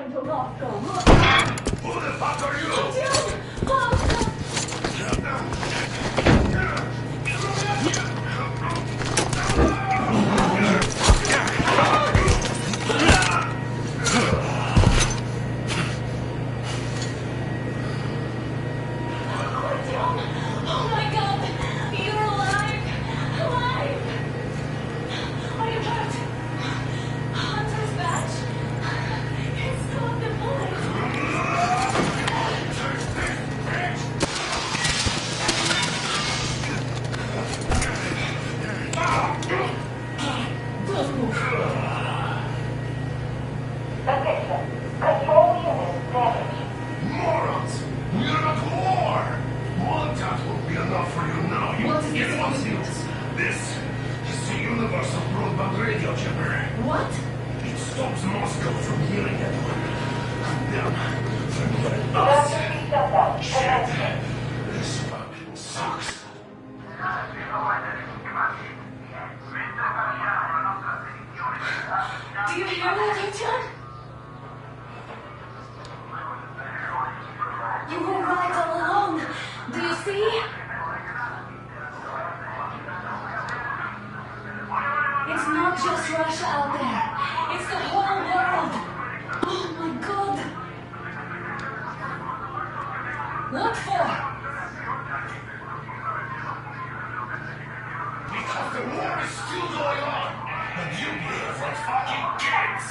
Who the fuck are you? Oh my God! You're alive! Alive! Are you hurt? Hunter's badge? It's got the bullet! Don't move. Attention. Control unit damaged. Morons! We're at war! One tap will be enough for you now. You What is get this one supposed to deal. This is the universal broadband radio chipper. What? It stops Moscow from hearing anyone. Them from hearing us. Emergency shutdown. Shit. Commencing. This fucking sucks. Do you hear that, Artyom? You were right all along. Do you see? It's not just Russia out there. It's the whole world. Oh my God. What for? Because the war is still going on. And you behave like fucking kids.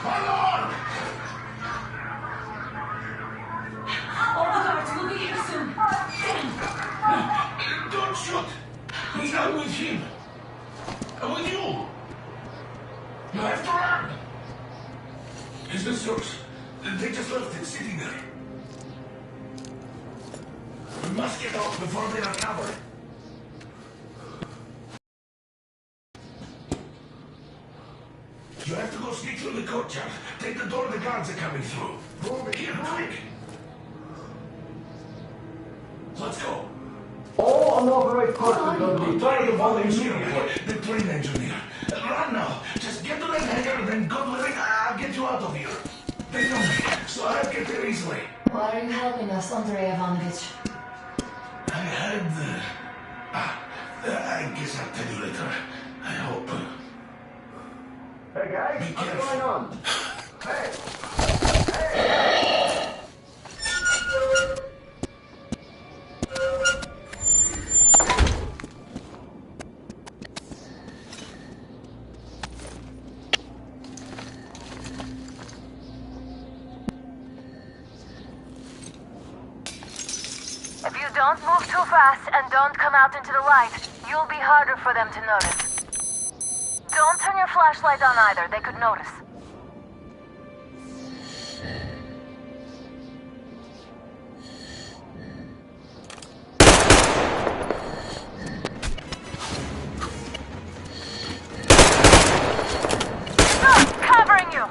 Hold on! All the guards will be here soon. Damn. Don't shoot! He's not with him. I'm with you. You have to run. Is this yours? They just left it sitting there. We must get out before they are covered. You have to go sneak through the courtyard. Take the door the guards are coming through. Here, quick. Let's go. All unauthorized persons are to be tried upon immediately. The train engineer. Run now. Just get to that hangar, then God willing, I'll get you out of here. They know me, so I'll get there easily. Why are you helping us, Andrei Ivanovich? I had... I guess I'll tell you later. I hope. Hey guys, Be what's careful. going on? Hey! Hey! If you don't move too fast and don't come out into the light, you'll be harder for them to notice. Don't turn your flashlight on either. They could notice. Covering you!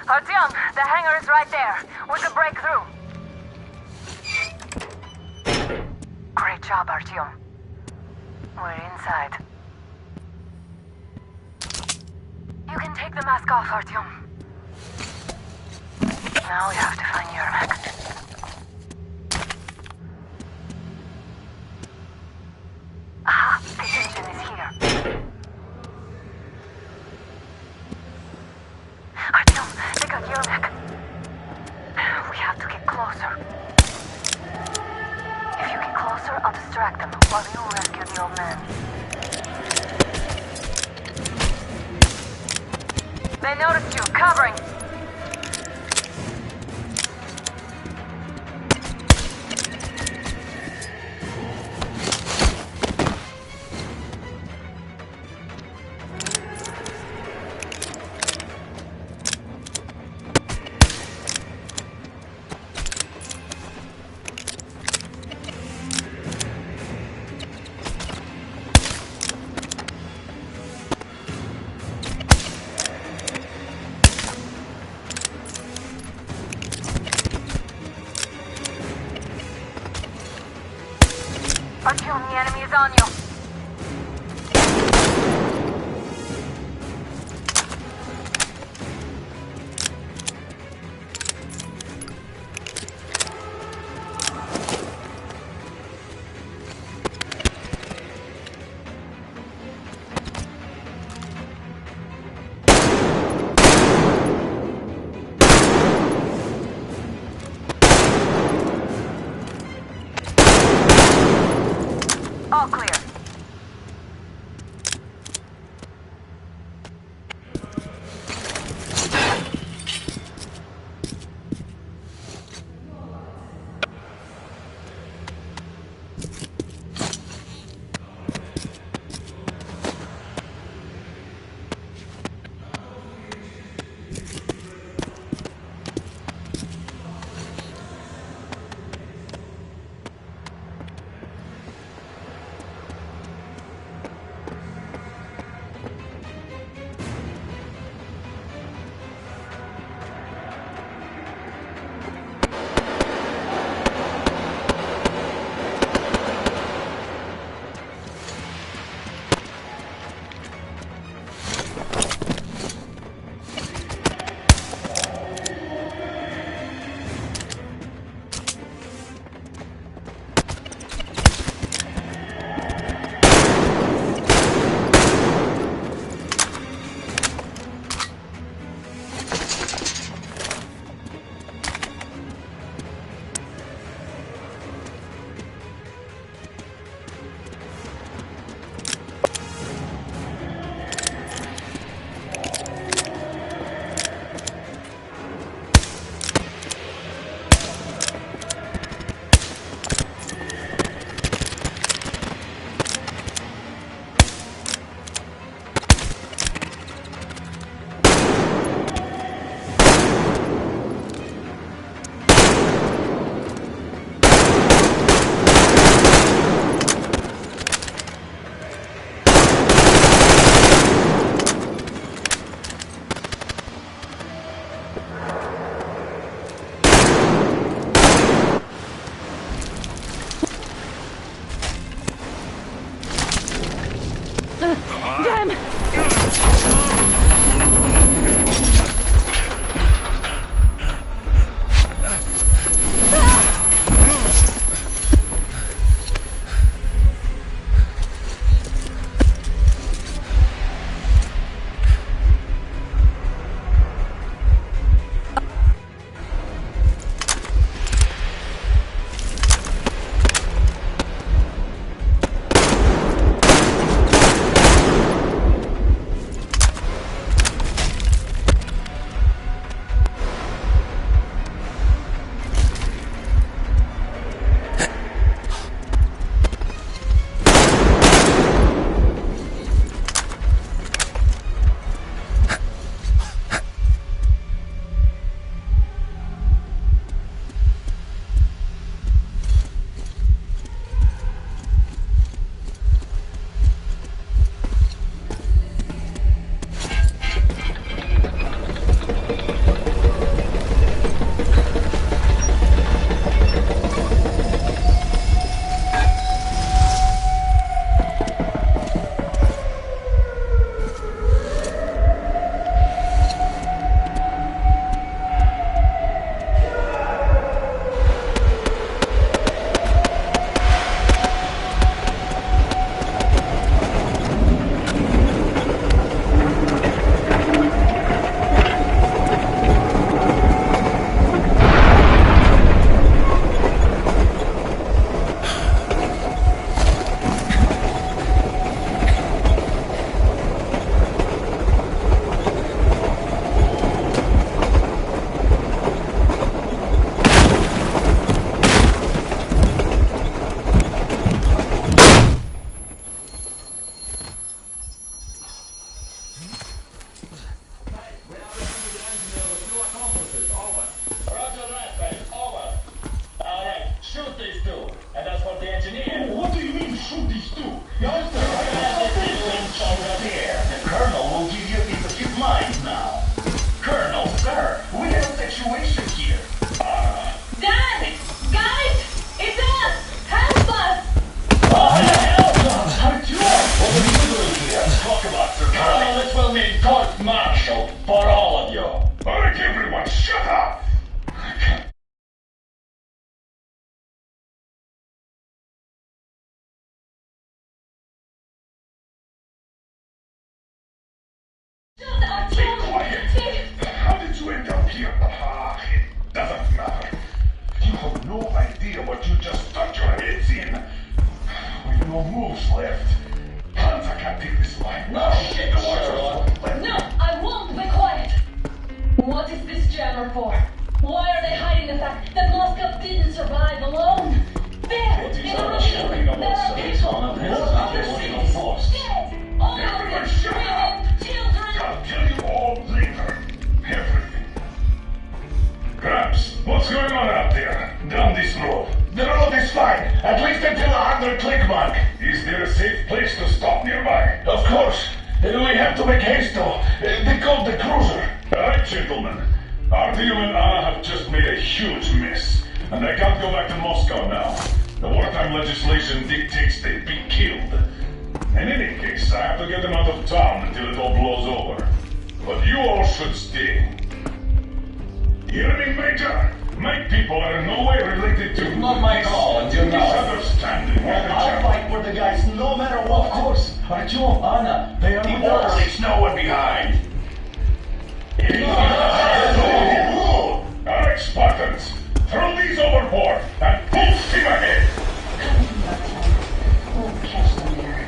Artyom, the hangar is right there. We could break through. Great job, Artyom. We're inside. You can take the mask off, Artyom. Now we have to find Yermak. Aha, the engine is here. Artyom, they got Yermak. We have to get closer. If you get closer, I'll distract them while you rescue the old man. They noticed you. Covering. Artyom, the enemy is on you. All clear. This will mean court-martial for all of you. Alright, everyone, shut up! I can't. Be quiet! How did you end up here? It doesn't matter. You have no idea what you just stuck your heads in. With no moves left. Hansa can't take this line. No shit, Sherlock. No, I won't be quiet. What is this jammer for? Why are they hiding the fact that Moscow didn't survive alone? There, in the Russian, there are people, more other cities, dead, all of them, women, children. I'll tell you all later. Everything. Gramps, what's going on out there? Down this road. The road is fine, at least until 100 click mark. Is there a safe place to stop nearby? Of course. We have to make haste though. They called the cruiser. Alright, gentlemen. Artyom and Anna have just made a huge mess. And I can't go back to Moscow now. The wartime legislation dictates they be killed. In any case, I have to get them out of town until it all blows over. But you all should stay. Hear me, Major? My people are in no way related to... Not my call, and you know. Misunderstanding. I'll fight for the guys no matter what. Of course. Artyom, Anna, they are with us. Leaves no one behind. Alright, Spartans. Throw these overboard and full steam ahead. We'll catch them there.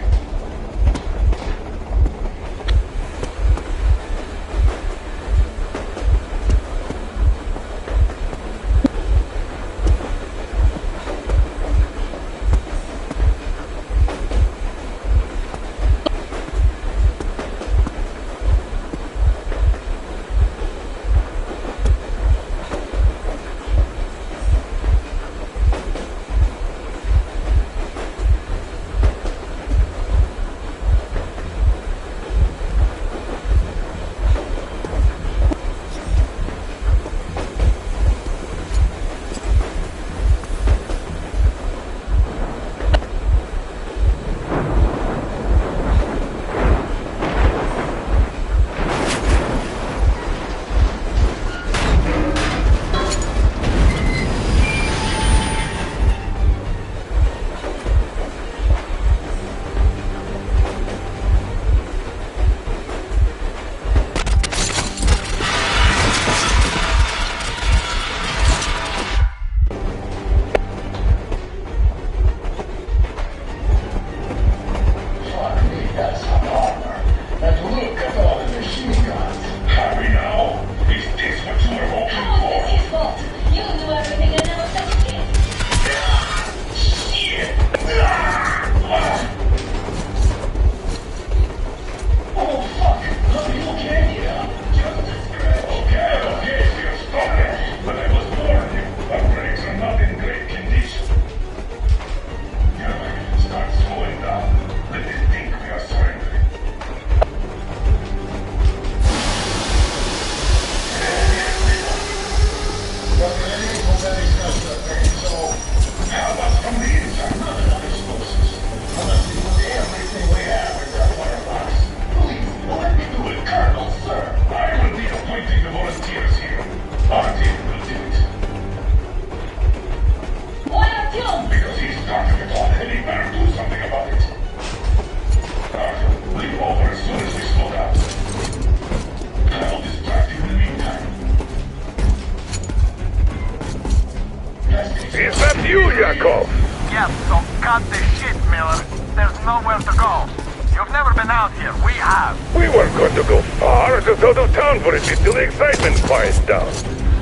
Yes, so cut the shit, Miller. There's nowhere to go. You've never been out here. We have. We weren't going to go far, just out of town for a bit till the excitement quiets down.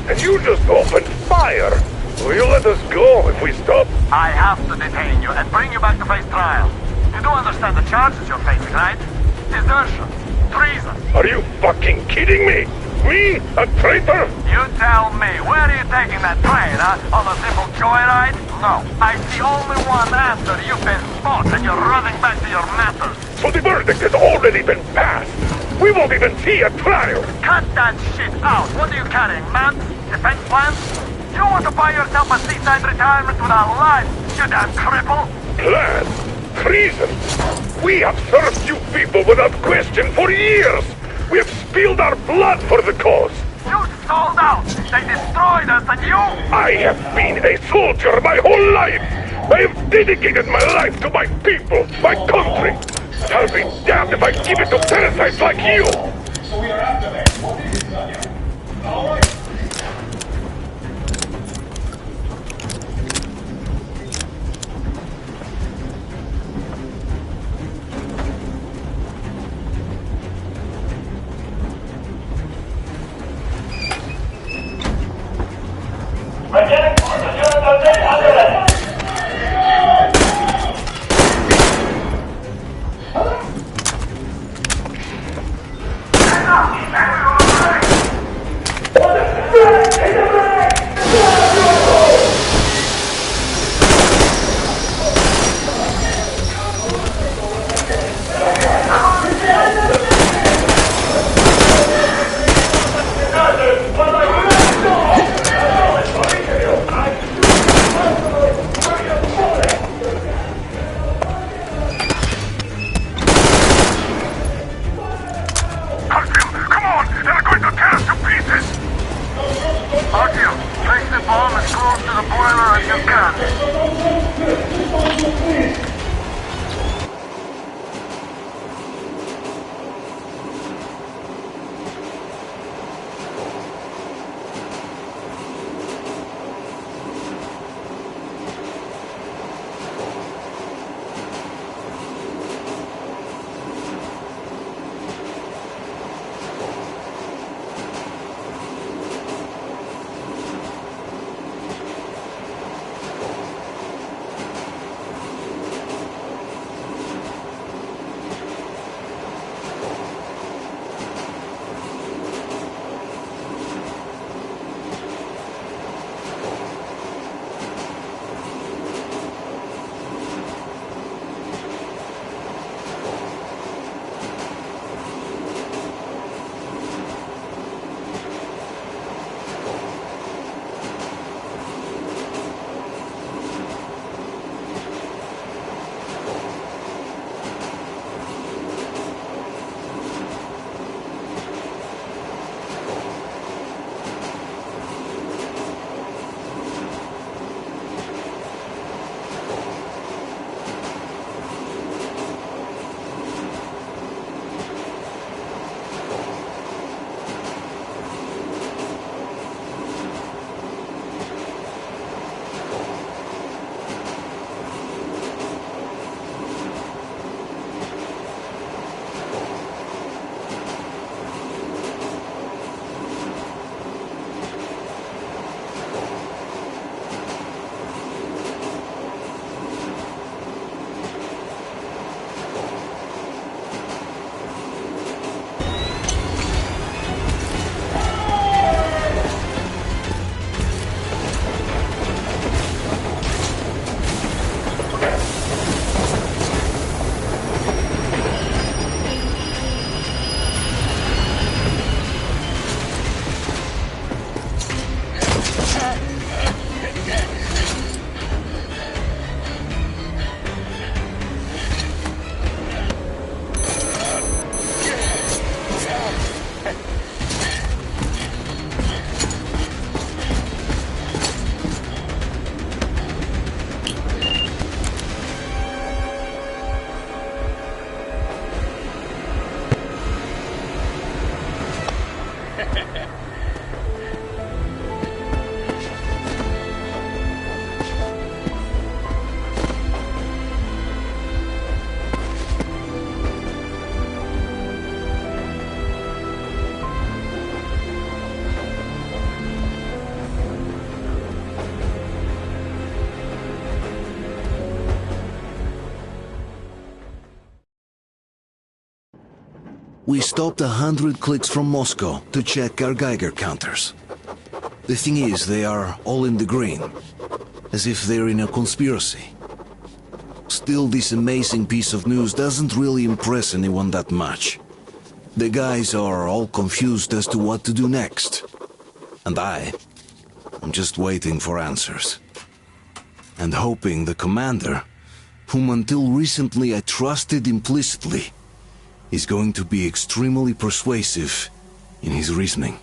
And you just opened fire. Will you let us go if we stop? I have to detain you and bring you back to face trial. You do understand the charges you're facing, right? Desertion. Treason. Are you fucking kidding me? Me? A traitor? You tell me, where are you taking that train, huh? On a simple joyride? No. I see only one answer. You've been spotted and you're running back to your matters. So the verdict has already been passed. We won't even see a trial. Cut that shit out. What are you carrying, man? Defense plans? You want to buy yourself a seaside retirement without life, you damn cripple? Plan? treason! We have served you people without question for years! We have spilled our blood for the cause! You sold out! They destroyed us and you... I have been a soldier my whole life! I have dedicated my life to my people, my country! And I'll be damned if I give it to parasites like you! So we are after them. What is it, Sonia? All right. We stopped 100 clicks from Moscow to check our Geiger counters. The thing is, they are all in the green, as if they're in a conspiracy. Still, this amazing piece of news doesn't really impress anyone that much. The guys are all confused as to what to do next. And I'm just waiting for answers. And hoping the commander whom until recently I trusted implicitly, is going to be extremely persuasive in his reasoning.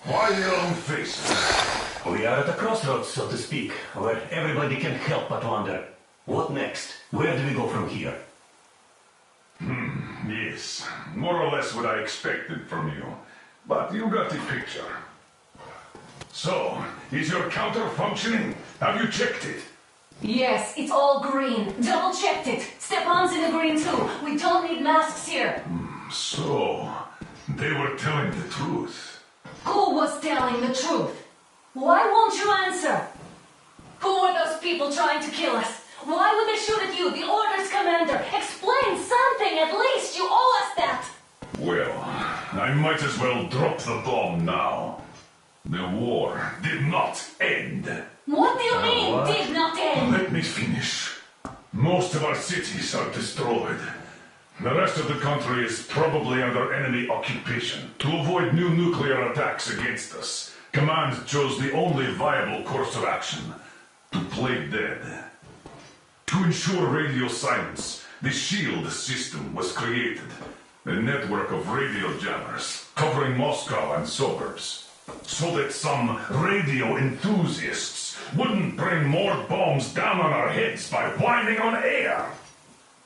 Why your own face? We are at a crossroads, so to speak, where everybody can help but wonder. What next? Where do we go from here? Yes, more or less what I expected from you. But you got the picture. So, is your counter functioning? Have you checked it? Yes, it's all green. Double checked it. Stepan's in the green too. We don't need masks here. So, they were telling the truth. Who was telling the truth? Why won't you answer? Who are those people trying to kill us? Why would they shoot at you, the Order's commander? Explain something, at least. You owe us that. Well, I might as well drop the bomb now. The war did not end. What do you mean, what? did not end? Let me finish. Most of our cities are destroyed. The rest of the country is probably under enemy occupation. To avoid new nuclear attacks against us, Command chose the only viable course of action: to play dead. To ensure radio silence, the SHIELD system was created. A network of radio jammers covering Moscow and suburbs. So that some radio enthusiasts wouldn't bring more bombs down on our heads by whining on air.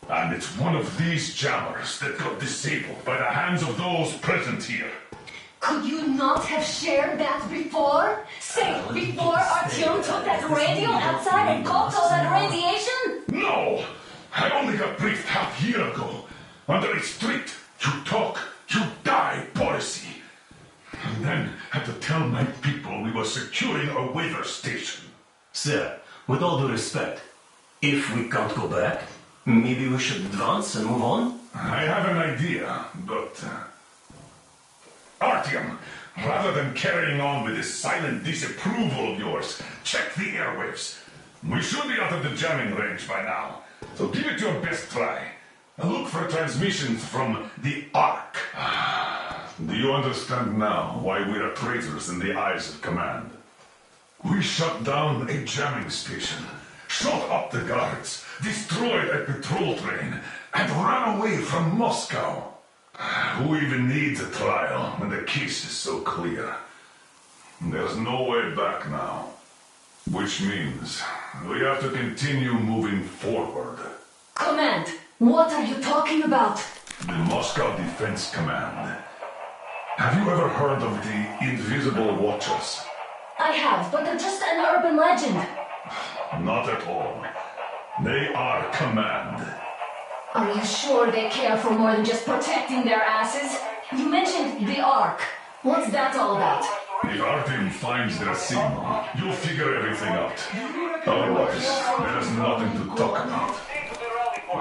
And it's one of these jammers that got disabled by the hands of those present here. Could you not have shared that before? Say, before Artyom took that radio outside and caught all that radiation? No! I only got briefed half year ago. Under a strict, you talk, you die policy. And then had to tell my people we were securing a weather station. Sir, with all due respect, if we can't go back, maybe we should advance and move on? I have an idea, but... Artyom, rather than carrying on with this silent disapproval of yours, check the airwaves. We should be out of the jamming range by now, so give it your best try. Look for transmissions from the Ark. Do you understand now why we are traitors in the eyes of Command? We shut down a jamming station, shot up the guards, destroyed a patrol train, and ran away from Moscow. Who even needs a trial when the case is so clear? There's no way back now. Which means we have to continue moving forward. Command, what are you talking about? The Moscow Defense Command. Have you ever heard of the Invisible Watchers? I have, but they're just an urban legend. Not at all. They are Command. Are you sure they care for more than just protecting their asses? You mentioned the Ark. What's that all about? If Artyom finds their signal, you'll figure everything out. Otherwise, there's nothing to talk about.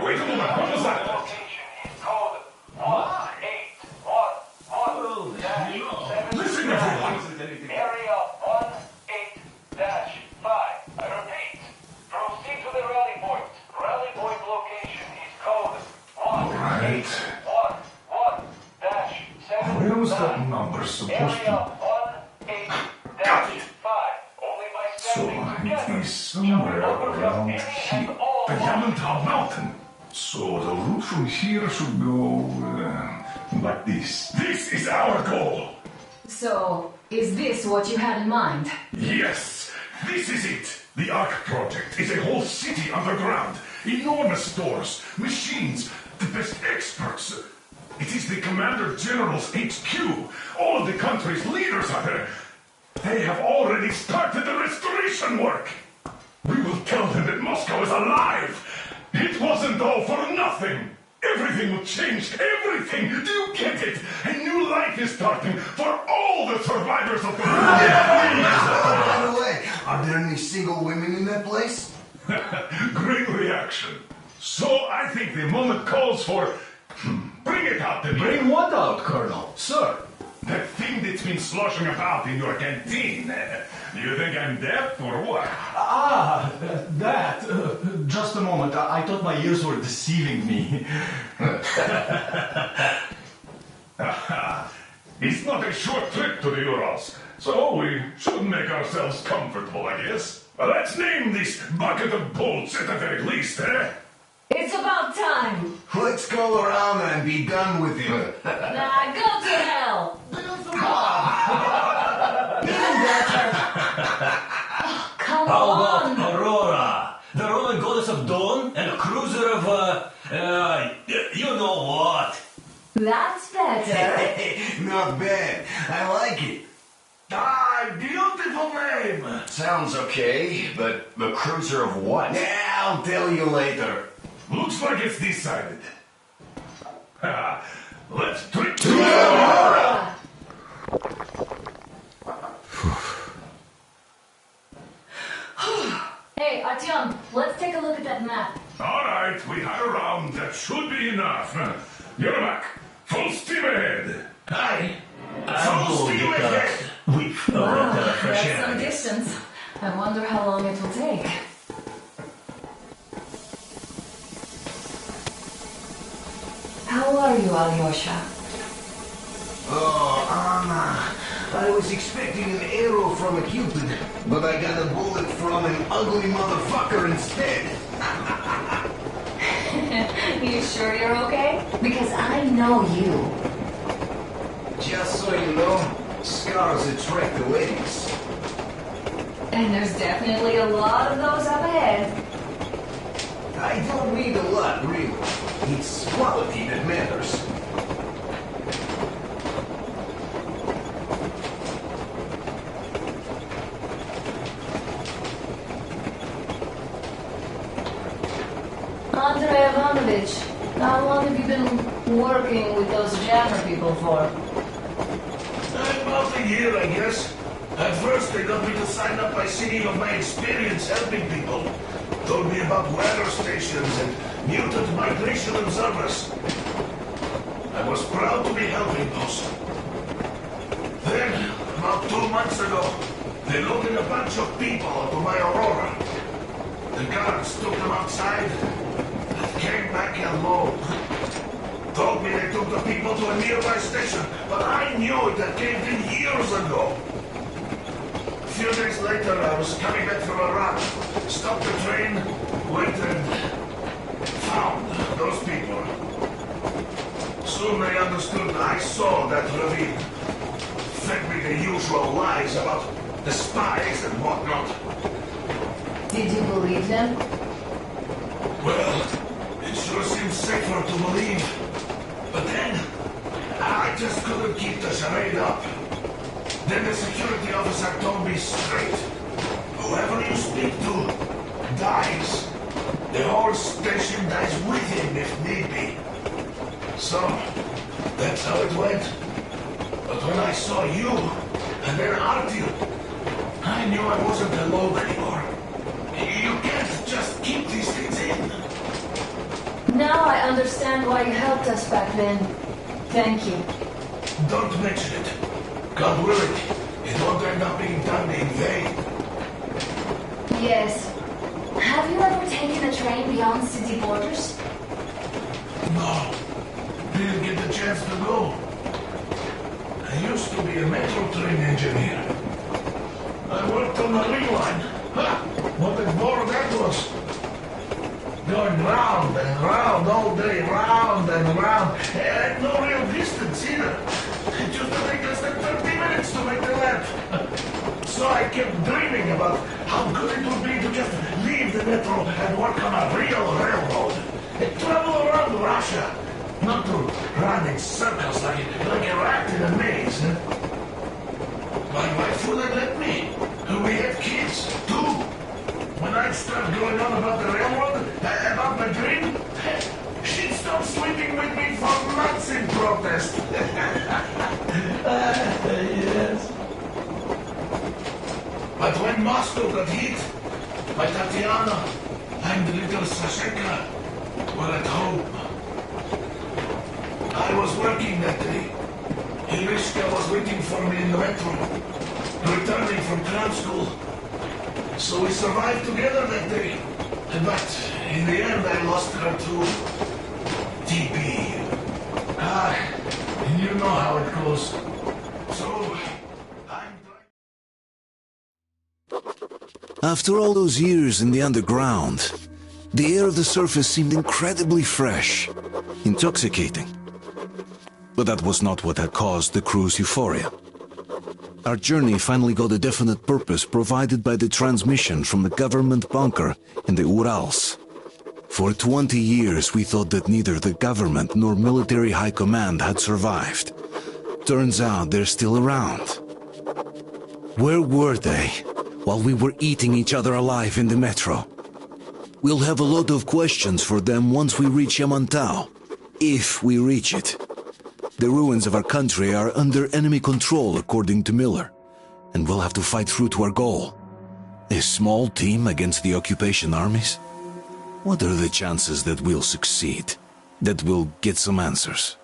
Wait a moment, what was that? Listen, everyone! Area 18-5. I repeat, proceed to the rally point. Rally point location is code Alright. 1-1-7. Where was that number supposed Area to... 18-5. Only by So standing it together is somewhere around here. The Yamantau Mountain. So the route from here should go like this. This is our goal. So, is this what you had in mind? Yes, this is it. The Ark Project is a whole city underground. Enormous stores, machines, the best experts. It is the Commander General's HQ. All of the country's leaders are there. They have already started the restoration work. We will tell them that Moscow is alive. It wasn't all for nothing. Everything will change. Everything. Do you get it? A new life is starting for all the survivors of the war. By the way, are there any single women in that place? Great reaction. So I think the moment calls for... Bring it out, the Bring what out, Colonel? Sir? That thing that's been sloshing about in your canteen. You think I'm deaf or what? That. Just a moment. I thought my ears were deceiving me. It's not a short trip to the Urals, so we should make ourselves comfortable, I guess. Let's name this bucket of bolts at the very least, eh? It's about time! Let's go around and be done with it. Nah, go to hell! Even better! Oh, come How about on! Aurora, the Roman goddess of dawn, and a cruiser of, you know what? That's better. Not bad. I like it. Beautiful name! Sounds okay, but the cruiser of what? Yeah, I'll tell you later. Looks like it's decided. Let's trip to Aurora! Hey, Artyom, let's take a look at that map. All right, we had a round. That should be enough. Yermak, full steam ahead. Aye. Full steam ahead. We've Wow, got fresh that's some air. distance. I wonder how long it will take. How are you, Alyosha? Oh, Anna. I was expecting an arrow from a Cupid, but I got a bullet from an ugly motherfucker instead. You sure you're okay? Because I know you. Just so you know, scars attract the ladies. And there's definitely a lot of those up ahead. I don't need a lot, really. It's quality that matters. Andrei Ivanovich, how long have you been working with those jammer people for? About a year, I guess. At first, they got me to sign up by singing of my experience helping people. Told me about weather stations and mutant migration observers. I was proud to be helping those. Then, about 2 months ago, they loaded a bunch of people onto my Aurora. The guards took them outside and came back alone. Told me they took the people to a nearby station, but I knew it had caved in years ago. A few days later, I was coming back from a run, stopped the train, went and found those people. Soon they understood I saw that ravine. Fed me the usual lies about the spies and whatnot. Did you believe them? Well, it sure seems safer to believe. But then, I just couldn't keep the charade up. Then the security officer told me straight, whoever you speak to, dies. the whole station dies with him if need be. So, that's how it went. But when I saw you, and then Artyom, I knew I wasn't alone anymore. You can't just keep these things in. Now I understand why you helped us back then. Thank you. Don't mention it. God willing, it won't end up being done in vain. Yes. Have you ever taken a train beyond city borders? No. Didn't get the chance to go. I used to be a metro train engineer. I worked on the ring line. Ha! What a bore that was. Going round and round all day, round and round. And no real distance either. It used to take less than 30 minutes to make the lap. So I kept dreaming about how good it would be to just leave the metro and work on a real railroad. And travel around Russia. Not to run in circles like a rat in a maze. My wife wouldn't let me. We had kids, too. When I'd start going on about the railroad, about my dream, she'd stop sleeping with me for months in protest. Yes. But when Moscow got hit, my Tatiana and the little Sashenka were at home. I was working that day. Irishka was waiting for me in the metro, returning from clown school. So we survived together that day. But in the end, I lost her to TB. You know how it goes. So, After all those years in the underground, the air of the surface seemed incredibly fresh, intoxicating. But that was not what had caused the crew's euphoria. Our journey finally got a definite purpose provided by the transmission from the government bunker in the Urals. For 20 years we thought that neither the government nor military high command had survived. Turns out they're still around. Where were they while we were eating each other alive in the metro? We'll have a lot of questions for them once we reach Yamantau, if we reach it. The ruins of our country are under enemy control, according to Miller, and we'll have to fight through to our goal. A small team against the occupation armies? What are the chances that we'll succeed? That we'll get some answers?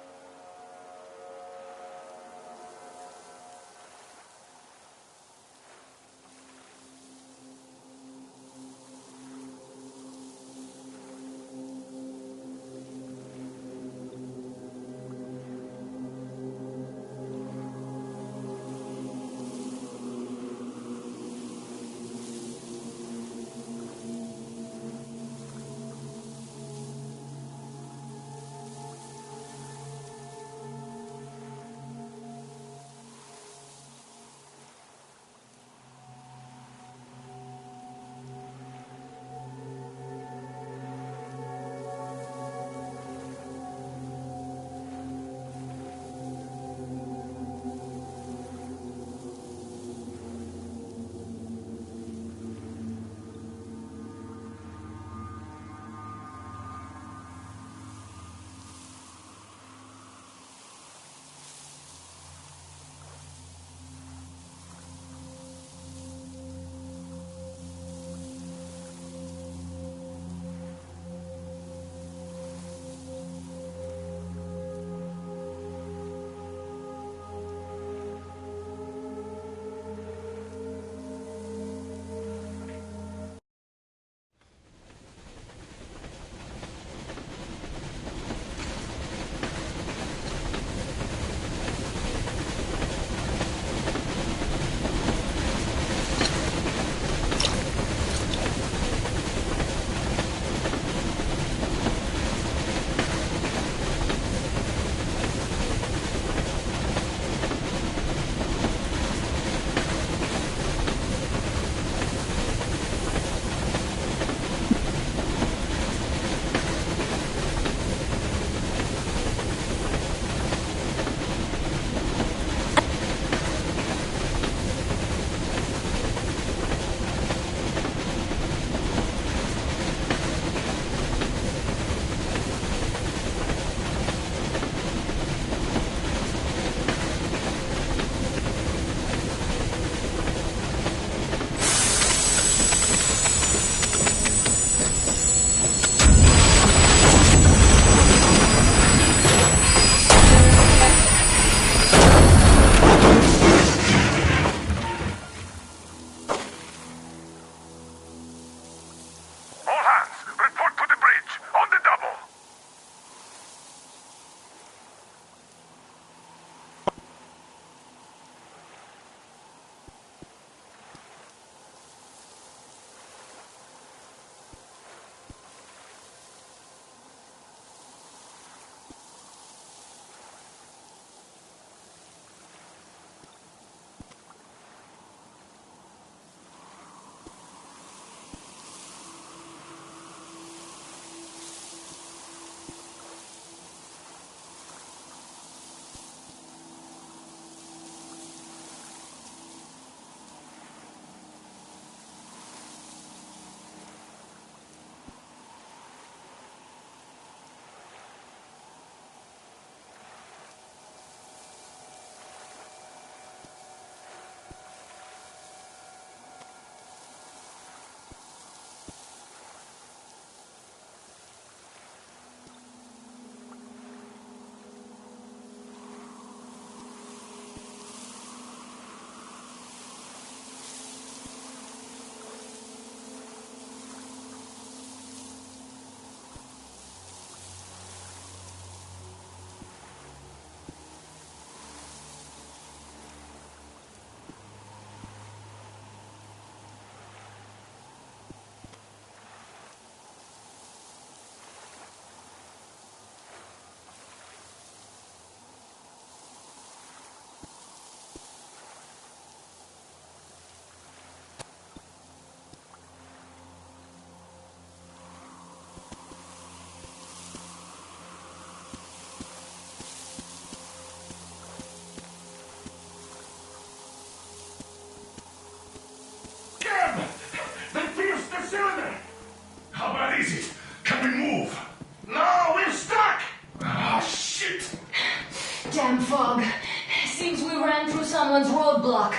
fog. Seems we ran through someone's roadblock.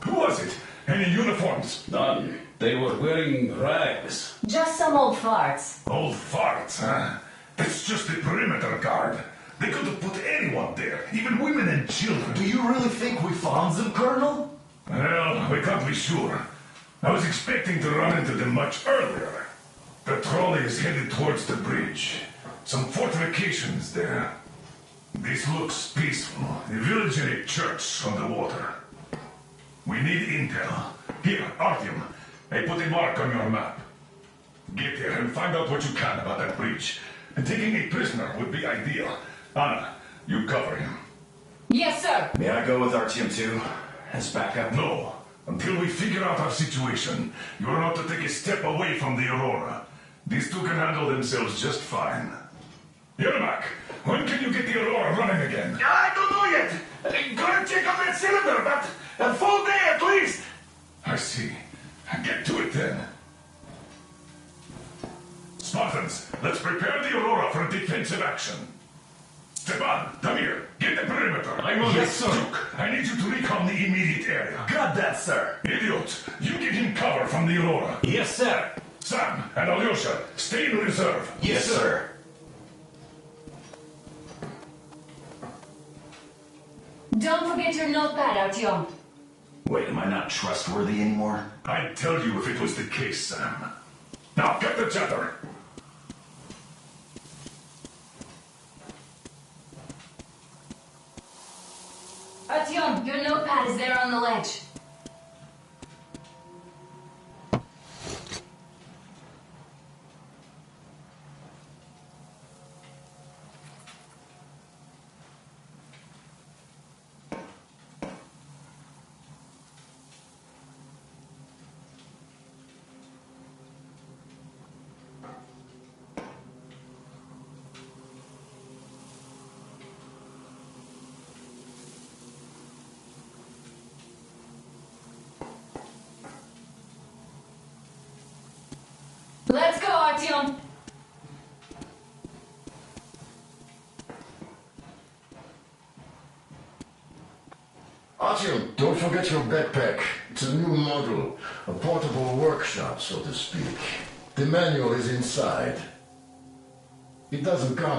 Who was it? Any uniforms? None. They were wearing rags. Just some old farts. Old farts, huh? That's just the perimeter guard. They could have put anyone there, even women and children. Do you really think we found them, Colonel? Well, we can't be sure. I was expecting to run into them much earlier. The trolley is headed towards the bridge. Some fortifications there. This looks peaceful. A village and a church on the water. We need intel. Here, Artyom, I put a mark on your map. Get there and find out what you can about that bridge. And taking a prisoner would be ideal. Anna, you cover him. Yes, sir. May I go with Artyom too? As backup? No. Until we figure out our situation, you are not to take a step away from the Aurora. These two can handle themselves just fine. Yermak, when can you get the Aurora running again? I don't know yet. Gonna check on that cylinder, but a full day at least. I see. Get to it then. Spartans, let's prepare the Aurora for defensive action. Stepan, Damir, get the perimeter. I'm on it, sir. Duke, I need you to recon the immediate area. Got that, sir. Idiot, you give him cover from the Aurora. Yes, sir. Sam and Alyosha, stay in reserve. Yes, sir. Don't forget your notepad, Artyom. Wait, am I not trustworthy anymore? I'd tell you if it was the case, Sam. Now, get the chatter. Artyom, your notepad is there on the ledge. Let's go, Artyom. Artyom, don't forget your backpack. It's a new model, a portable workshop, so to speak. The manual is inside. It doesn't come